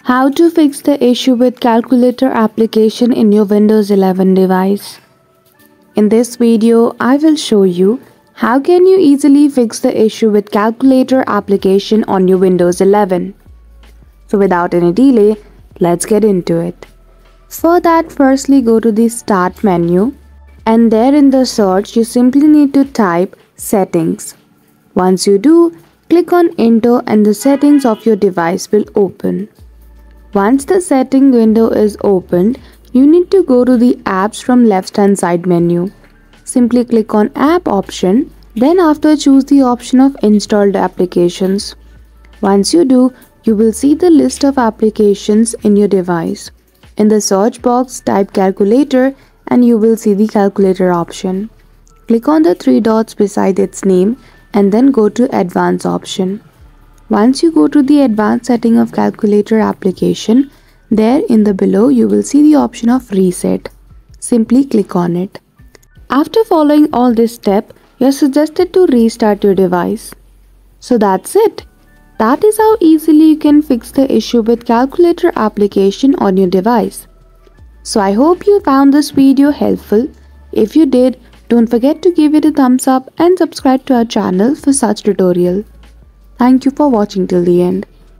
How to fix the issue with calculator application in your Windows 11 device. In this video, I will show you how can you easily fix the issue with calculator application on your Windows 11. So without any delay, let's get into it. For that, firstly go to the Start menu and there in the search you simply need to type Settings. Once you do, click on Enter and the settings of your device will open. Once the setting window is opened, you need to go to the Apps from left hand side menu. Simply click on App option, then after choose the option of Installed Applications. Once you do, you will see the list of applications in your device. In the search box, type Calculator and you will see the Calculator option. Click on the three dots beside its name and then go to Advanced option. Once you go to the advanced setting of calculator application, there in the below you will see the option of reset. Simply click on it. After following all this step, you are suggested to restart your device. So that's it. That is how easily you can fix the issue with calculator application on your device. So I hope you found this video helpful. If you did, don't forget to give it a thumbs up and subscribe to our channel for such tutorial. Thank you for watching till the end.